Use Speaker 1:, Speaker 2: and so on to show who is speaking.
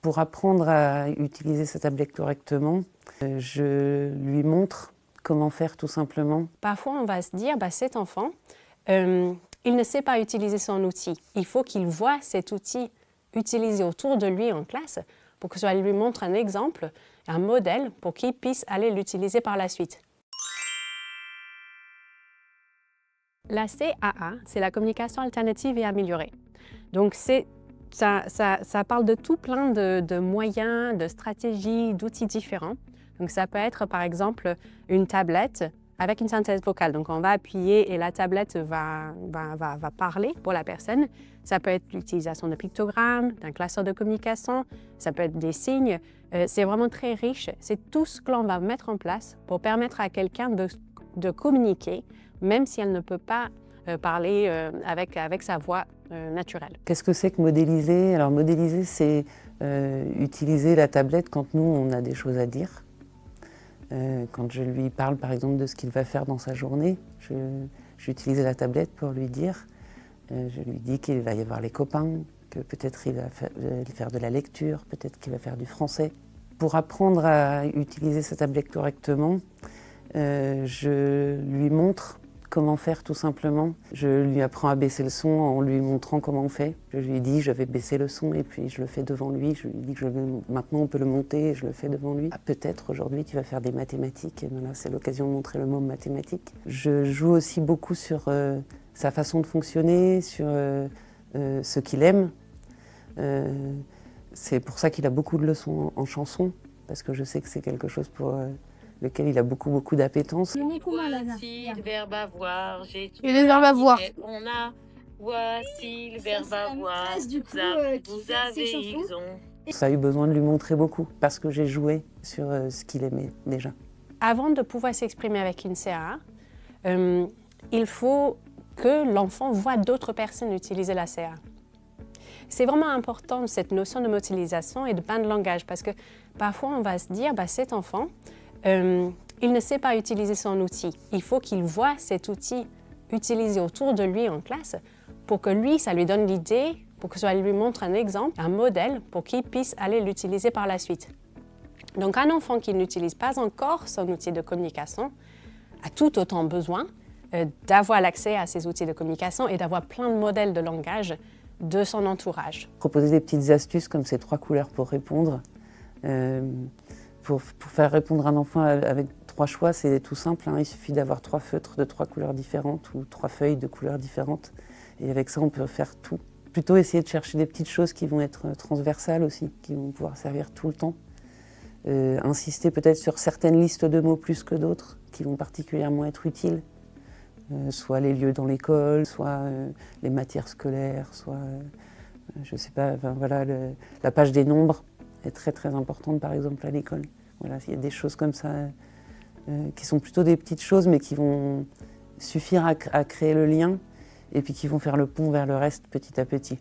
Speaker 1: Pour apprendre à utiliser sa tablette correctement, je lui montre comment faire tout simplement.
Speaker 2: Parfois, on va se dire, cet enfant, il ne sait pas utiliser son outil. Il faut qu'il voie cet outil utilisé autour de lui en classe pour que ça lui montre un exemple, un modèle pour qu'il puisse aller l'utiliser par la suite. La CAA, c'est la communication alternative et améliorée. Donc, ça parle de tout plein de moyens, de stratégies, d'outils différents. Donc, ça peut être, par exemple, une tablette avec une synthèse vocale. Donc, on va appuyer et la tablette va parler pour la personne. Ça peut être l'utilisation de pictogrammes, d'un classeur de communication, ça peut être des signes. C'est vraiment très riche. C'est tout ce que l'on va mettre en place pour permettre à quelqu'un de communiquer, même si elle ne peut pas parler avec sa voix naturelle.
Speaker 1: Qu'est-ce que c'est que modéliser? Alors modéliser, c'est utiliser la tablette quand nous, on a des choses à dire. Quand je lui parle par exemple de ce qu'il va faire dans sa journée, j'utilise la tablette pour lui dire. Je lui dis qu'il va y avoir les copains, que peut-être il va faire de la lecture, peut-être qu'il va faire du français. Pour apprendre à utiliser sa tablette correctement, je lui montre comment faire tout simplement. Je lui apprends à baisser le son en lui montrant comment on fait. Je lui dis je vais baisser le son et puis je le fais devant lui. Je lui dis que maintenant on peut le monter et je le fais devant lui. Ah, peut-être aujourd'hui tu vas faire des mathématiques. Et voilà, c'est l'occasion de montrer le mot mathématiques. Je joue aussi beaucoup sur sa façon de fonctionner, sur ce qu'il aime. C'est pour ça qu'il a beaucoup de leçons en chanson, parce que je sais que c'est quelque chose pour lequel il a beaucoup d'appétence.
Speaker 3: Voici le verbe avoir, j'ai tout.
Speaker 4: Et le verbe avoir.
Speaker 3: On a. Voici le verbe avoir. Vous avez, ils ont.
Speaker 1: Ça a eu besoin de lui montrer beaucoup, parce que j'ai joué sur ce qu'il aimait déjà.
Speaker 2: Avant de pouvoir s'exprimer avec une CAA, il faut que l'enfant voit d'autres personnes utiliser la CAA. C'est vraiment important cette notion de motilisation et de bain de langage, parce que parfois on va se dire, cet enfant, il ne sait pas utiliser son outil. Il faut qu'il voie cet outil utilisé autour de lui en classe pour que lui, ça lui donne l'idée, pour que ça lui montre un exemple, un modèle pour qu'il puisse aller l'utiliser par la suite. Donc un enfant qui n'utilise pas encore son outil de communication a tout autant besoin d'avoir l'accès à ces outils de communication et d'avoir plein de modèles de langage de son entourage.
Speaker 1: Proposer des petites astuces comme ces 3 couleurs pour répondre. Pour faire répondre un enfant avec 3 choix, c'est tout simple. Il suffit d'avoir 3 feutres de 3 couleurs différentes ou 3 feuilles de couleurs différentes. Et avec ça, on peut faire tout. Plutôt essayer de chercher des petites choses qui vont être transversales aussi, qui vont pouvoir servir tout le temps. Insister peut-être sur certaines listes de mots plus que d'autres, qui vont particulièrement être utiles. Soit les lieux dans l'école, soit les matières scolaires, soit, je sais pas, voilà, la page des nombres est très importante par exemple à l'école. Voilà, il y a des choses comme ça qui sont plutôt des petites choses mais qui vont suffire à créer le lien et puis qui vont faire le pont vers le reste petit à petit.